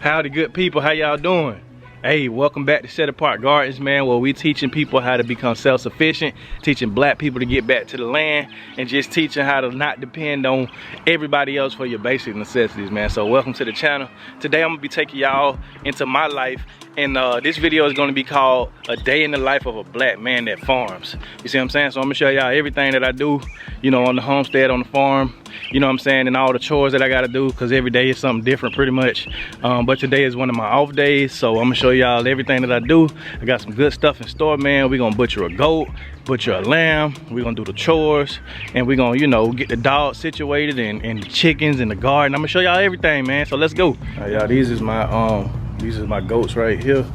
Howdy good people, how y'all doing? Hey, welcome back to Set Apart Gardens, man, where we teaching people how to become self-sufficient, teaching black people to get back to the land, and just teaching how to not depend on everybody else for your basic necessities, man. So welcome to the channel. Today I'm gonna be taking y'all into my life, and this video is gonna be called A Day in the Life of a Black Man That Farms. You see what I'm saying? So I'm gonna show y'all everything that I do, you know, on the homestead, on the farm, you know what I'm saying, and all the chores that I gotta do, because every day is something different pretty much. But today is one of my off days, so I'm gonna show y'all everything that I do. I got some good stuff in store, man. We're gonna butcher a goat, butcher a lamb, we're gonna do the chores, and we're gonna, you know, get the dogs situated and the chickens in the garden. I'm gonna show y'all everything, man, so let's go. All right, y'all, these is my goats right here,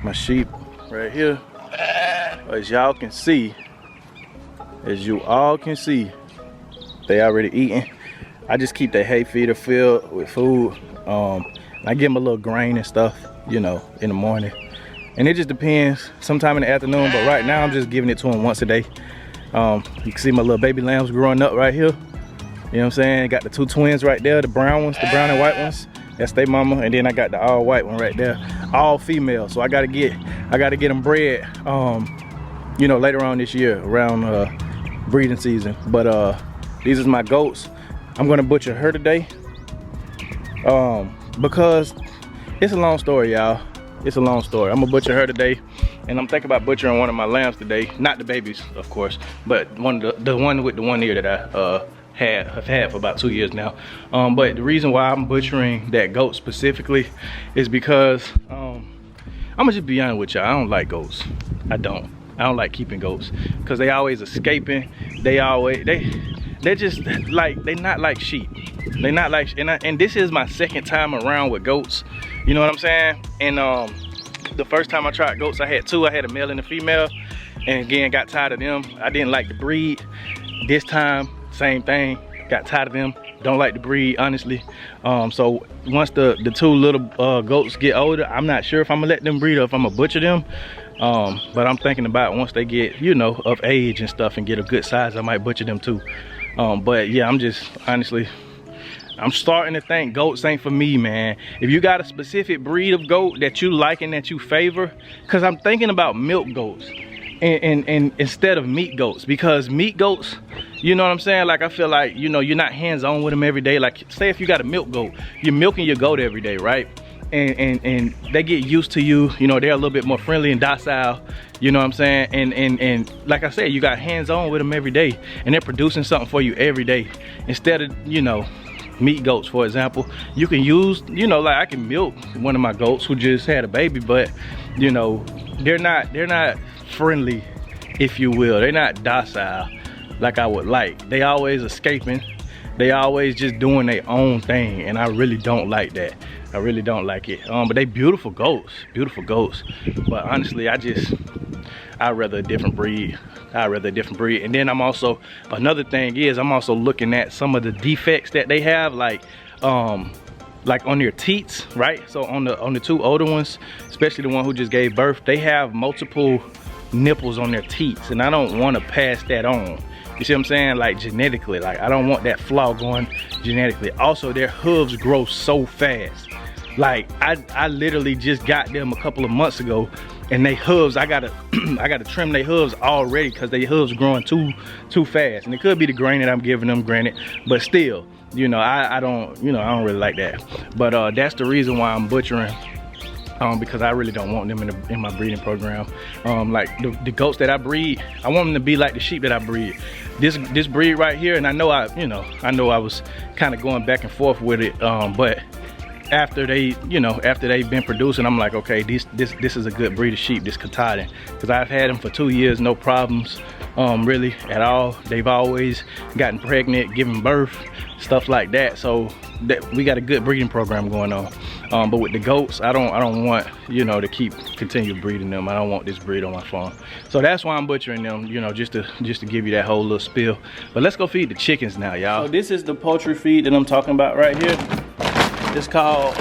my sheep right here. As y'all can see, they already eating. I just keep the hay feeder filled with food. I give them a little grain and stuff, you know, in the morning. And it just depends, sometime in the afternoon, but right now I'm just giving it to them once a day. You can see my little baby lambs growing up right here. You know what I'm saying? Got the two twins right there, the brown ones, the brown and white ones. That's their mama. And then I got the all white one right there, all female. So I gotta get them bred, you know, later on this year around breeding season. But these is my goats. I'm gonna butcher her today, because it's a long story, y'all. It's a long story. I'm gonna butcher her today, and I'm thinking about butchering one of my lambs today. Not the babies, of course, but the one with the one ear that I have had for about 2 years now. But the reason why I'm butchering that goat specifically is because I'm gonna just be honest with y'all. I don't like goats. I don't like keeping goats because they always escaping. They're just like, they're not like sheep. They're not like, and this is my second time around with goats. You know what I'm saying? And the first time I tried goats, I had two. I had a male and a female, and again, got tired of them. I didn't like the breed. This time, same thing. Got tired of them. Don't like the breed, honestly. So once the two little goats get older, I'm not sure if I'm gonna let them breed or if I'm gonna butcher them. But I'm thinking about once they get, you know, of age and stuff and get a good size, I might butcher them too. But yeah, I'm just, honestly, I'm starting to think goats ain't for me, man. If you got a specific breed of goat that you like and that you favor, because I'm thinking about milk goats and instead of meat goats, because meat goats, you know what I'm saying, like I feel like, you know, you're not hands-on with them every day. Like say if you got a milk goat, you're milking your goat every day, right? And they get used to you, you know, they're a little bit more friendly and docile, you know what I'm saying, and like I said, you got hands-on with them every day, and they're producing something for you every day. Instead of, you know, meat goats, for example, you can use, you know, like I can milk one of my goats who just had a baby, but you know, they're not friendly, if you will. They're not docile like I would like. They always escaping. They always just doing their own thing, and I really don't like that. I really don't like it. But they beautiful goats, but honestly, I'd rather a different breed. And then I'm also, another thing is, I'm also looking at some of the defects that they have, like on their teats, right? So on the two older ones, especially the one who just gave birth, they have multiple nipples on their teats, and I don't want to pass that on. You see what I'm saying? Like genetically, like I don't want that flaw going genetically. Also, their hooves grow so fast. Like I literally just got them a couple of months ago, and they hooves, I gotta trim their hooves already because their hooves growing too fast. And it could be the grain that I'm giving them, granted, but still, you know, I don't really like that. But that's the reason why I'm butchering. Because I really don't want them in my breeding program. Like the goats that I breed, I want them to be like the sheep that I breed. This breed right here, and I know I was kind of going back and forth with it, but after they've been producing, I'm like, okay, this is a good breed of sheep, this Katahdin, because I've had them for 2 years, no problems, really at all. They've always gotten pregnant, given birth, stuff like that. So we got a good breeding program going on. But with the goats, I don't want, you know, to continue breeding them. I don't want this breed on my farm. So that's why I'm butchering them, you know, just to give you that whole little spiel. But let's go feed the chickens now, y'all. So this is the poultry feed that I'm talking about right here. It's called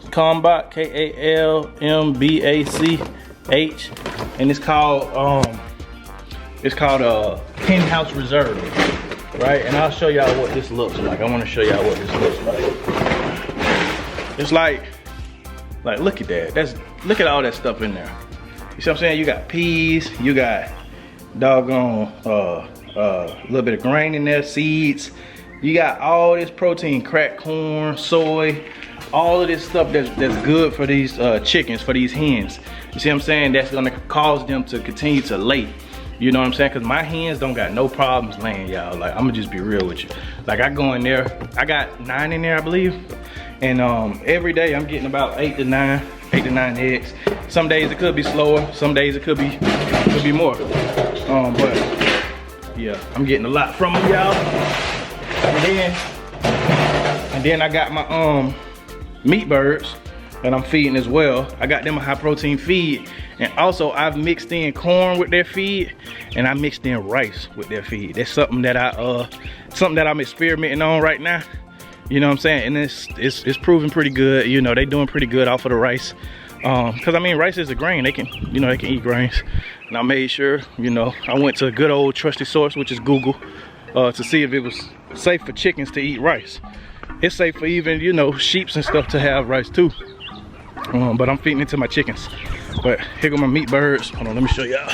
Kalmbac, Kalmbach, and it's called Hen House Reserve, right? And I'll show y'all what this looks like. I want to show y'all what this looks like. It's like look at that. Look at all that stuff in there. You see what I'm saying? You got peas, you got doggone little bit of grain in there, seeds. You got all this protein, cracked corn, soy, all of this stuff that's good for these chickens, for these hens. You see what I'm saying? That's gonna cause them to continue to lay. You know what I'm saying? Cause my hens don't got no problems laying, y'all. Like, I'm gonna just be real with you. Like, I go in there, I got 9 in there, I believe. And every day I'm getting about 8 to 9 eggs. Some days it could be slower, some days it could be more. But yeah, I'm getting a lot from them, y'all. And then I got my meat birds that I'm feeding as well. I got them a high protein feed, and also I've mixed in corn with their feed, and I mixed in rice with their feed. That's something that I'm experimenting on right now. You know what I'm saying? And it's proving pretty good. You know, they doing pretty good off of the rice. Cause I mean, rice is a grain. They can eat grains. And I made sure, you know, I went to a good old trusty source, which is Google, to see if it was safe for chickens to eat rice. It's safe for even, you know, sheeps and stuff to have rice too. But I'm feeding it to my chickens. But here go my meat birds. Hold on, let me show y'all.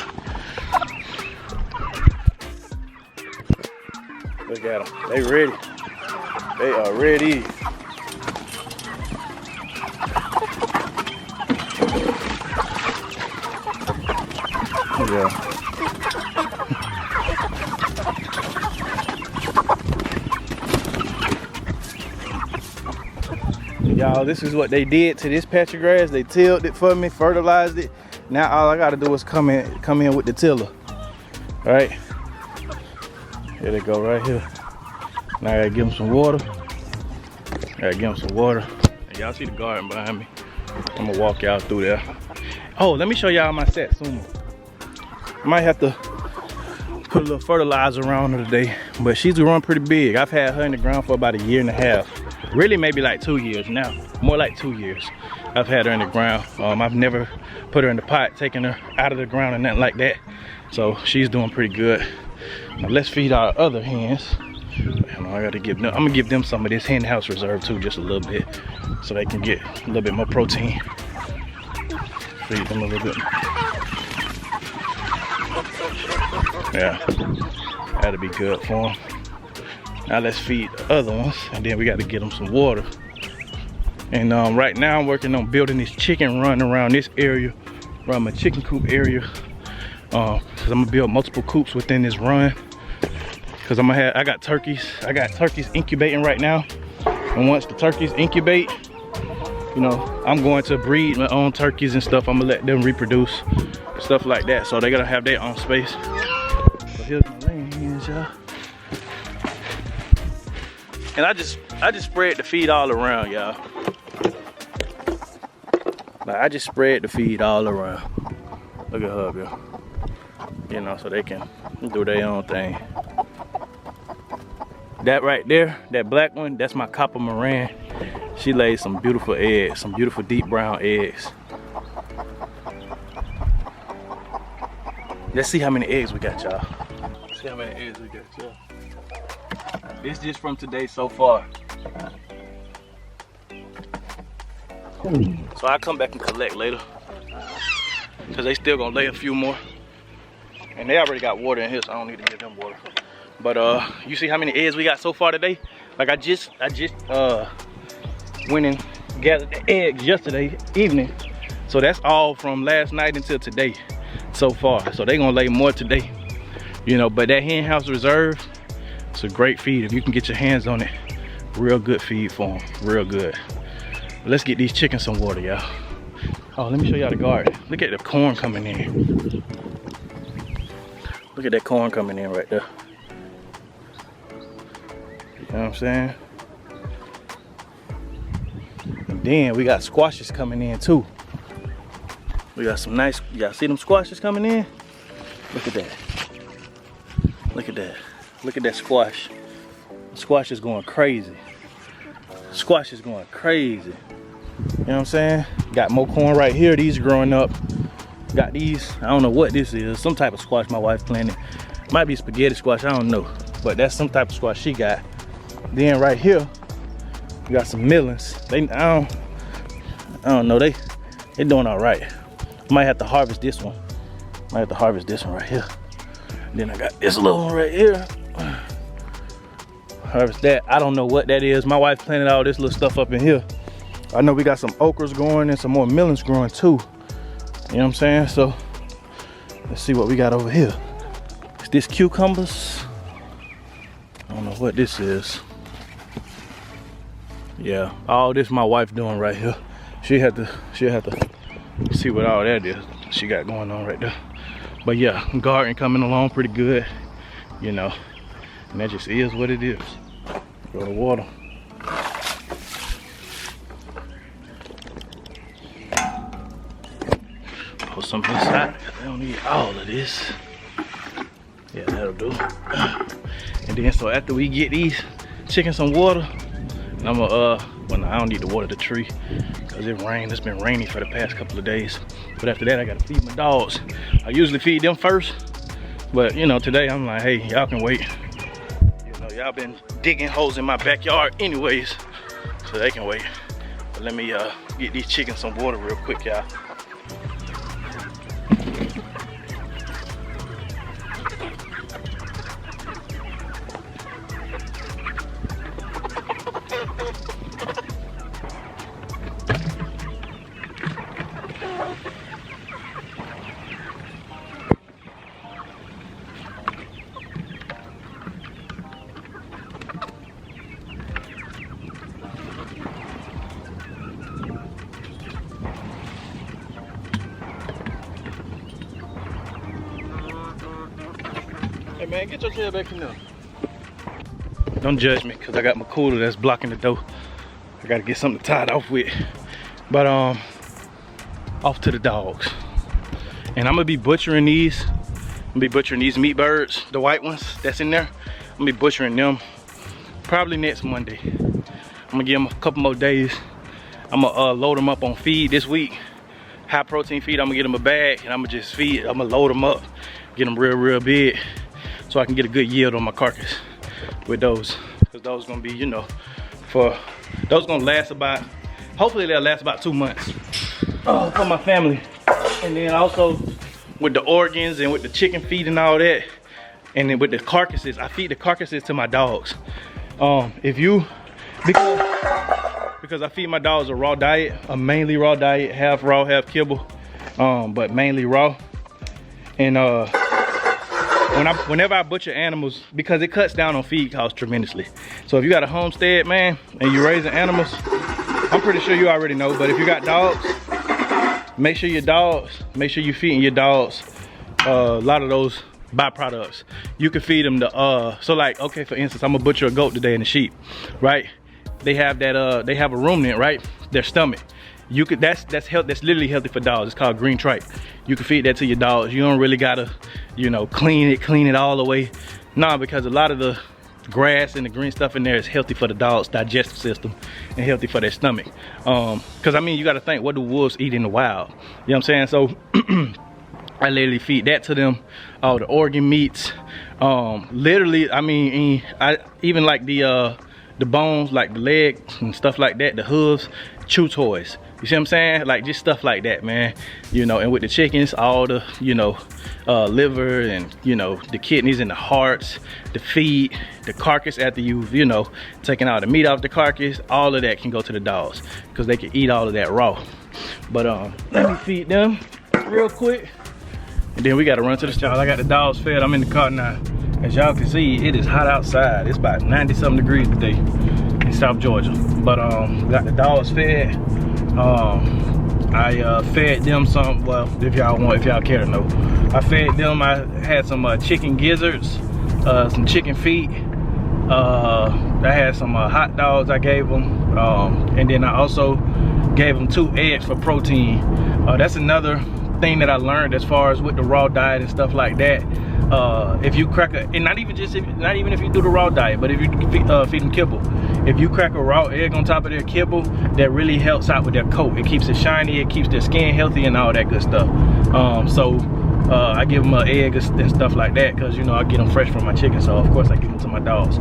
Look at them. They ready. They are ready. Yeah. Y'all, this is what they did to this patch of grass. They tilled it for me, fertilized it. Now all I gotta do is come in with the tiller. All right. Here they go right here. Now I gotta give them some water. And y'all see the garden behind me. I'm gonna walk y'all through there. Oh, let me show y'all my Satsuma. I might have to put a little fertilizer around her today, but she's growing pretty big. I've had her in the ground for about 1.5 years. Really, maybe like 2 years now. More like 2 years. I've had her in the ground. I've never put her in the pot, taken her out of the ground or nothing like that. So she's doing pretty good. Now let's feed our other hens. I gotta give them, I'm gonna give them some of this hen house reserve too, just a little bit, so they can get a little bit more protein. Feed them a little bit. Yeah, that'll be good for them. Now let's feed the other ones, and then we got to get them some water. And right now I'm working on building this chicken run around this area, around my chicken coop area, because I'm gonna build multiple coops within this run. Because I got turkeys incubating right now, and once the turkeys incubate, you know, I'm going to breed my own turkeys and stuff. I'm gonna let them reproduce, stuff like that. So they're gonna have their own space. So here's my laying hens, y'all. And I just spread the feed all around, y'all. Like, I just spread the feed all around. Look at her, y'all. You know, so they can do their own thing. That right there, that black one, that's my copper Moran. She lays some beautiful eggs, some beautiful deep brown eggs. Let's see how many eggs we got, y'all. See how many eggs we got, y'all. It's just from today so far. So I'll come back and collect later, because they still gonna lay a few more. And they already got water in here, so I don't need to give them water. But you see how many eggs we got so far today? Like I just went and gathered the eggs yesterday evening. So that's all from last night until today so far. So they gonna lay more today. You know, but that hen house reserve, it's a great feed. If you can get your hands on it, real good feed for them, real good. But let's get these chickens some water, y'all. Oh, let me show y'all the garden. Look at the corn coming in. Look at that corn coming in right there. You know what I'm saying? And then we got squashes coming in too. We got some nice, y'all see them squashes coming in? Look at that. Look at that. Look at that squash. The squash is going crazy. Squash is going crazy. You know what I'm saying? Got more corn right here. These are growing up. Got these, I don't know what this is. Some type of squash my wife planted. Might be spaghetti squash, I don't know. But that's some type of squash she got. Then right here, We got some millings. I don't know, they doing all right. Might have to harvest this one. Might have to harvest this one right here. Then I got this little one right here. Harvest that. I don't know what that is. My wife planted all this little stuff up in here. I know we got some okras growing and some more millings growing too. You know what I'm saying? So let's see what we got over here. Is this cucumbers? I don't know what this is. Yeah, all this my wife doing right here. She'll have to see what all that is she got going on right there. But yeah, garden coming along pretty good, you know, and that just is what it is. Go to water. Put something inside. I don't need all of this. Yeah, that'll do. And then so after we get these chickens some water, and I'm gonna well, no, I don't need to water the tree because it rained. It's been rainy for the past couple of days. But after that, I gotta feed my dogs. I usually feed them first, but you know, today I'm like, hey, y'all can wait. You know, y'all been digging holes in my backyard anyways, so they can wait. But let me get these chickens some water real quick, y'all. Hey man, get your tail back in there. Don't judge me, cause I got my cooler that's blocking the door. I gotta get something to tie it off with. But off to the dogs. And I'm gonna be butchering these. I'm gonna be butchering these meat birds, the white ones that's in there. I'm gonna be butchering them probably next Monday. I'm gonna give them a couple more days. I'm gonna load them up on feed this week. High protein feed. I'm gonna get them a bag and I'm gonna just feed. I'm gonna load them up, get them real big, so I can get a good yield on my carcass with those. Because those gonna be, you know, those gonna last about, hopefully they'll last about 2 months for my family. And then also with the organs and with the chicken feed and all that, and then with the carcasses, I feed the carcasses to my dogs. Because I feed my dogs a raw diet, a mainly raw diet, half raw, half kibble, but mainly raw. And whenever I butcher animals, because it cuts down on feed costs tremendously. So if you got a homestead, man, and you're raising animals, I'm pretty sure you already know, but if you got dogs, make sure you're feeding your dogs a lot of those byproducts. You can feed them the, so like, okay, for instance, I'm gonna butcher a goat today and a sheep, right? They have that, they have a ruminant, right? Their stomach. You could, that's literally healthy for dogs. It's called green tripe. You can feed that to your dogs. You don't really gotta, you know, clean it all the way. Nah, because a lot of the grass and the green stuff in there is healthy for the dog's digestive system and healthy for their stomach. Cause I mean, you gotta think, what do wolves eat in the wild? You know what I'm saying? So I literally feed that to them, all the organ meats. Literally, I mean, I even like the bones, like the legs and stuff like that, the hooves, chew toys. You see what I'm saying? Like just stuff like that, man. You know, and with the chickens, all the, you know, liver and, you know, the kidneys and the hearts, the feet, the carcass after you've, you know, taken all the meat off the carcass, all of that can go to the dogs because they can eat all of that raw. But let me feed them real quick. And then we gotta run to the stall. I got the dogs fed. I'm in the car now. As y'all can see, it is hot outside. It's about 90-something degrees today in South Georgia. But got the dogs fed. I fed them some, well, if y'all care to know. I fed them, I had some chicken gizzards, some chicken feet. I had some hot dogs I gave them. And then I also gave them 2 eggs for protein. That's another thing that I learned as far as with the raw diet and stuff like that. If you crack a, and not even if you do the raw diet, but if you feed them kibble, if you crack a raw egg on top of their kibble, that really helps out with their coat. It keeps it shiny, it keeps their skin healthy and all that good stuff. So I give them an egg and stuff like that, because you know I get them fresh from my chicken, so of course I give them to my dogs.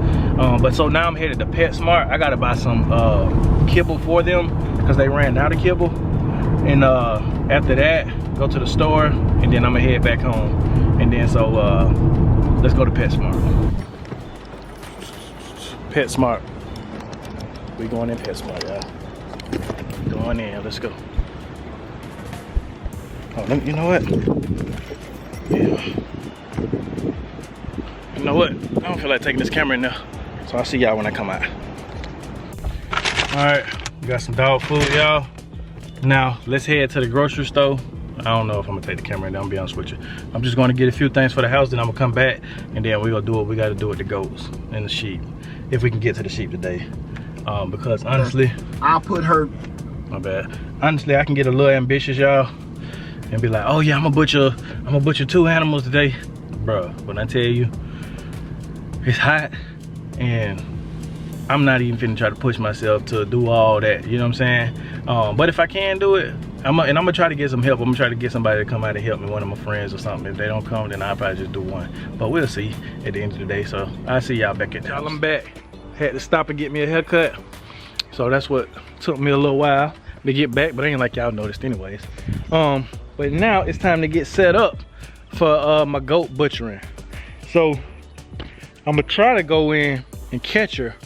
But so now I'm headed to PetSmart. I gotta buy some kibble for them because they ran out of kibble, and after that go to the store, and then I'm gonna head back home. And then so let's go to PetSmart. PetSmart. We going in PetSmart, y'all. Going in. Let's go. Oh, you know what? Yeah. You know what? I don't feel like taking this camera in there, so I'll see y'all when I come out. All right, we got some dog food, y'all. Now let's head to the grocery store. I don't know if I'm gonna take the camera in there, I'm gonna be honest with you. I'm just gonna get a few things for the house, then I'm gonna come back, and then we're gonna do what we gotta do with the goats and the sheep, if we can get to the sheep today. Because honestly, I'll put her. My bad. Honestly, I can get a little ambitious, y'all, and be like, oh yeah, I'm gonna butcher 2 animals today. Bruh, when I tell you, it's hot, and I'm not even finna try to push myself to do all that, you know what I'm saying? But if I can do it, I'm gonna try to get some help. I'm gonna try to get somebody to come out and help me, one of my friends or something. If they don't come, then I'll probably just do one. But we'll see at the end of the day. So I'll see y'all back at the house. Y'all, I'm back. Had to stop and get me a haircut. So that's what took me a little while to get back, but ain't like y'all noticed anyways. But now it's time to get set up for my goat butchering. So I'm gonna try to go in and catch her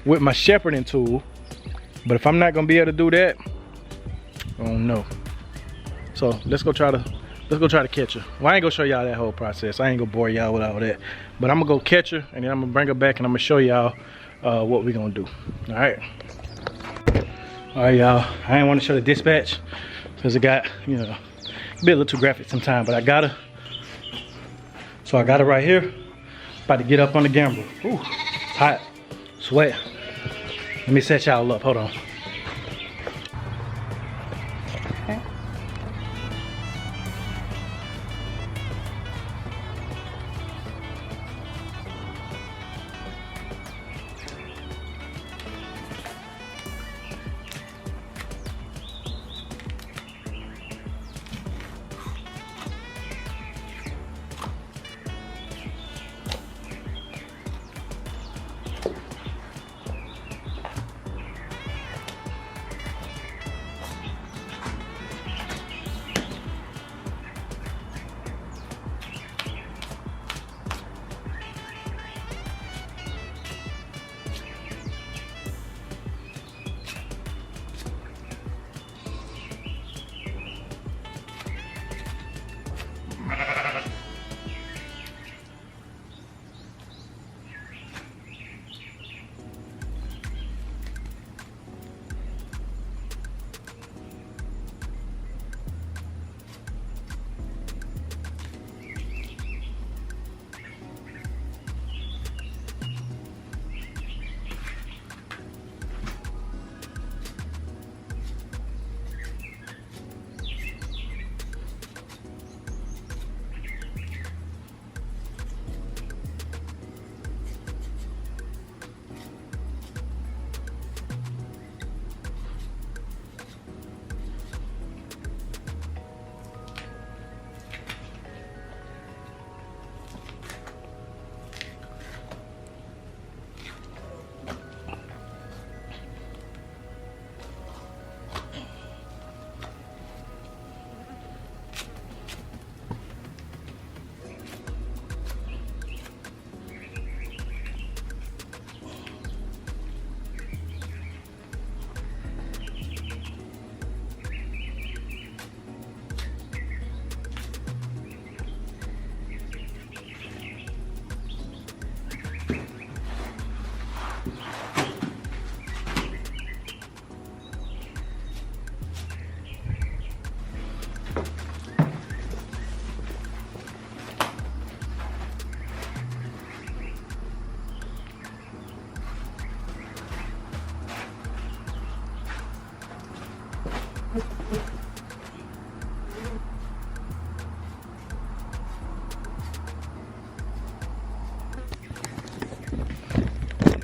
with my shepherding tool, but if I'm not gonna be able to do that, I don't know. So let's go try to catch her. Well, I ain't gonna show y'all that whole process. I ain't gonna bore y'all with all that, but I'm gonna go catch her, and then I'm gonna bring her back, and I'm gonna show y'all what we gonna do. All right, y'all. I ain't want to show the dispatch because it got, you know, a bit a little too graphic sometimes, but I got her. So I got her right here. About to get up on the gambrel. Ooh, it's hot, sweat. Let me set y'all up. Hold on.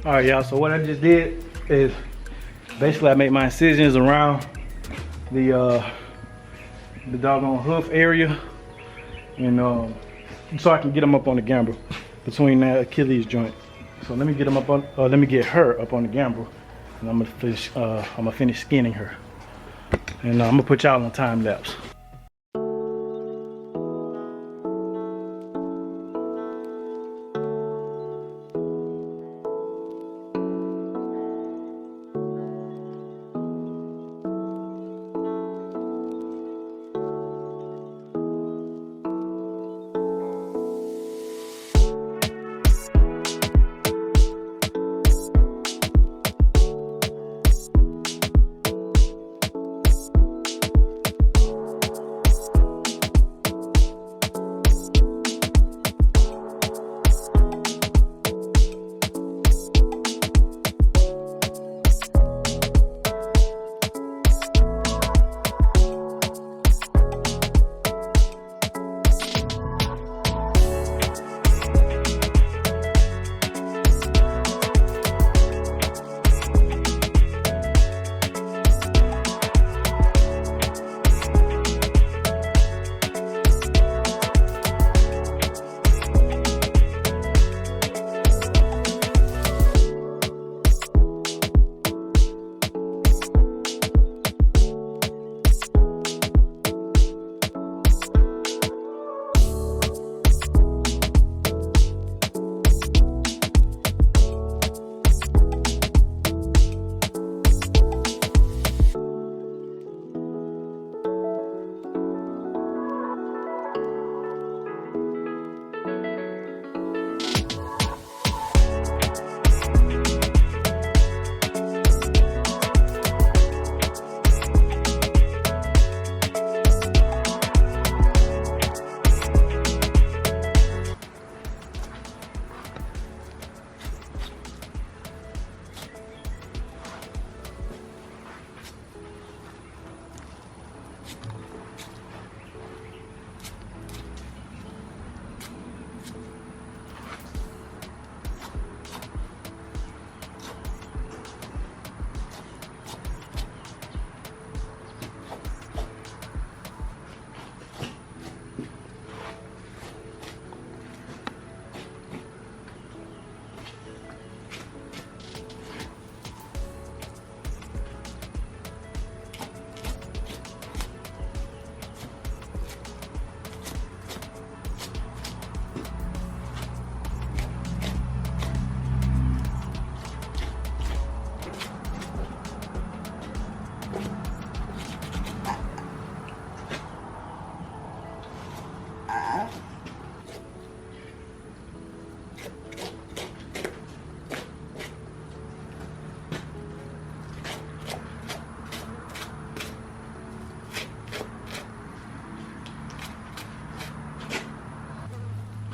All right, y'all, so what I just did is basically I made my incisions around the doggone hoof area, and so I can get them up on the gambrel between that Achilles joint. So let me get them up on, let me get her up on the gambrel, and I'm gonna finish skinning her, and I'm gonna put y'all on time lapse.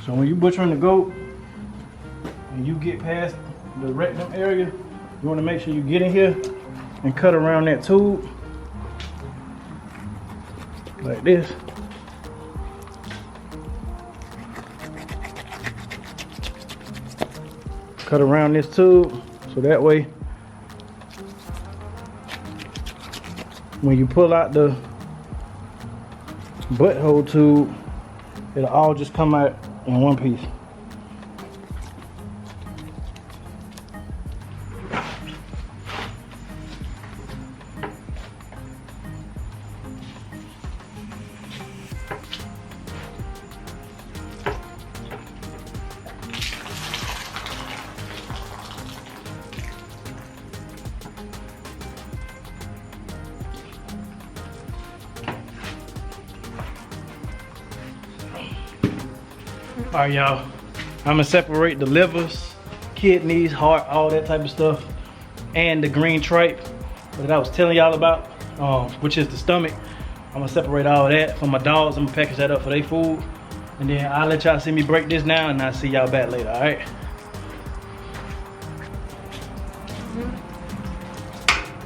So when you butchering the goat and you get past the rectum area, you want to make sure you get in here and cut around that tube like this. Cut around this tube so that way when you pull out the butthole tube, it'll all just come out in one piece. All right, y'all, I'm gonna separate the livers, kidneys, heart, all that type of stuff, and the green tripe that I was telling y'all about, which is the stomach. I'm gonna separate all that for my dogs. I'm gonna package that up for their food, and then I'll let y'all see me break this down, and I'll see y'all back later, all right?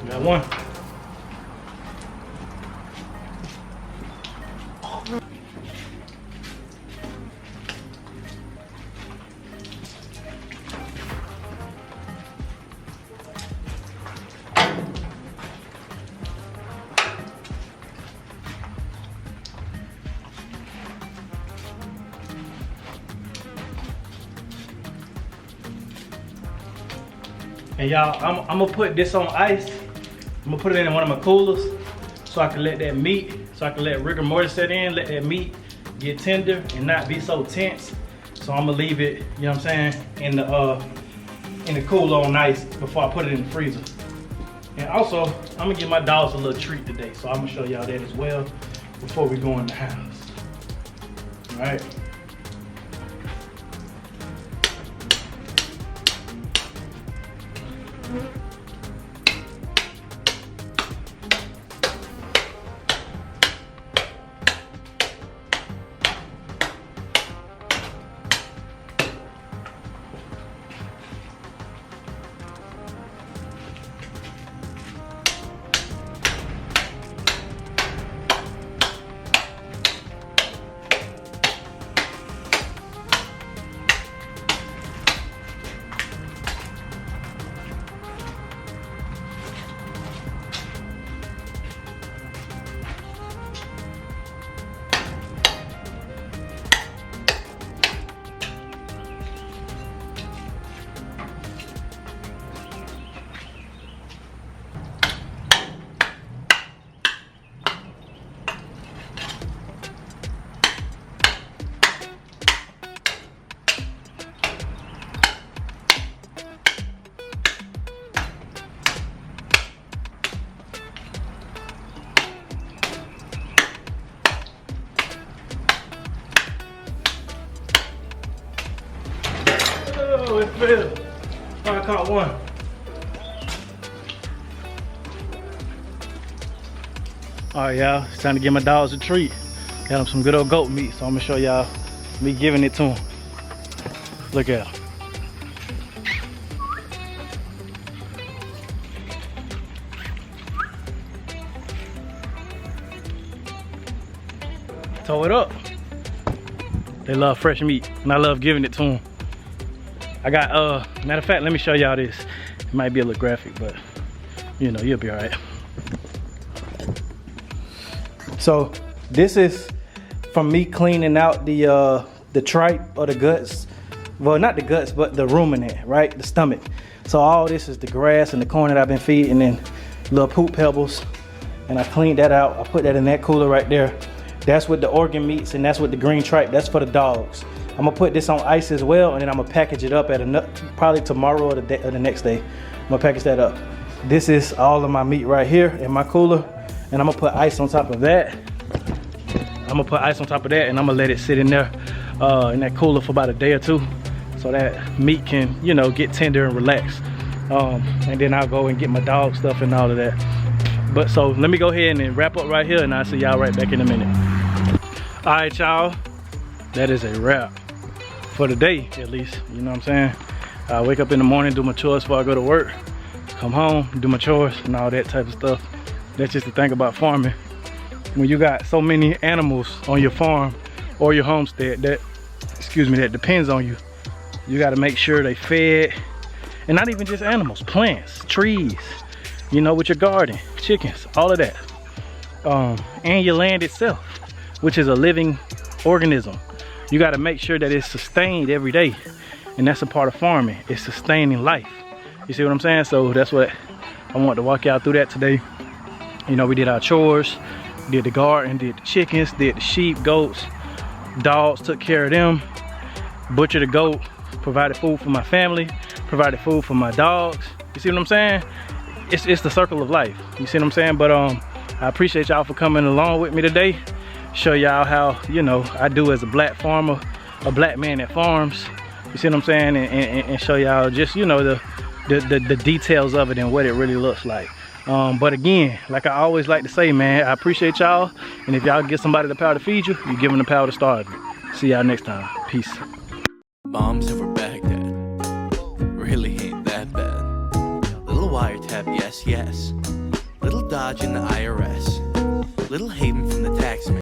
Got one. And y'all, I'm gonna put this on ice. I'm gonna put it in one of my coolers so I can let that meat, so I can let rigor mortis set in, let that meat get tender and not be so tense. So I'm gonna leave it, you know what I'm saying, in the cooler on ice before I put it in the freezer. And also, I'm gonna give my dogs a little treat today. So I'm gonna show y'all that as well before we go in the house. All right. Oh, it fell. Oh, I caught one. All right, y'all, it's time to give my dogs a treat. Got them some good old goat meat, so I'm gonna show y'all me giving it to them. Look at them. Tow it up. They love fresh meat, and I love giving it to them. I got, matter of fact, let me show y'all this. It might be a little graphic, but you know, you'll be all right. So this is from me cleaning out the tripe or the guts. Well, not the guts, but the ruminant, right? The stomach. So all this is the grass and the corn that I've been feeding and little poop pebbles. And I cleaned that out. I put that in that cooler right there. That's with the organ meats and that's with the green tripe. That's for the dogs. I'm gonna put this on ice as well, and then I'm gonna package it up at probably tomorrow or the next day. I'm gonna package that up. This is all of my meat right here in my cooler, and I'm gonna put ice on top of that. I'm gonna put ice on top of that, and I'm gonna let it sit in there in that cooler for about a day or two, so that meat can, you know, get tender and relax. And then I'll go and get my dog stuff and all of that. But so let me go ahead and wrap up right here, and I'll see y'all right back in a minute. All right, y'all, that is a wrap. For the day, at least, you know what I'm saying? I wake up in the morning, do my chores before I go to work, come home, do my chores and all that type of stuff. That's just the thing about farming. When you got so many animals on your farm or your homestead that, that depends on you, you gotta make sure they fed, and not even just animals, plants, trees, you know, with your garden, chickens, all of that. And your land itself, which is a living organism. You got to make sure that it's sustained every day, and that's a part of farming. It's sustaining life. You see what I'm saying? So that's what I want to walk y'all through that today. You know, we did our chores, did the garden, did the chickens, did the sheep, goats, dogs, took care of them, butchered a goat, provided food for my family, provided food for my dogs. You see what I'm saying? It's the circle of life. You see what I'm saying? But I appreciate y'all for coming along with me today. Show y'all how, you know, I do as a black farmer, a black man that farms. You see what I'm saying? And show y'all just, you know, the details of it and what it really looks like. But again, like I always like to say, man, I appreciate y'all. And if y'all get somebody the power to feed you, you give them the power to starve you. See y'all next time. Peace. Bombs over Baghdad really ain't that bad. Little wiretap, yes, yes. Little dodge in the IRS. Little haven from the taxman.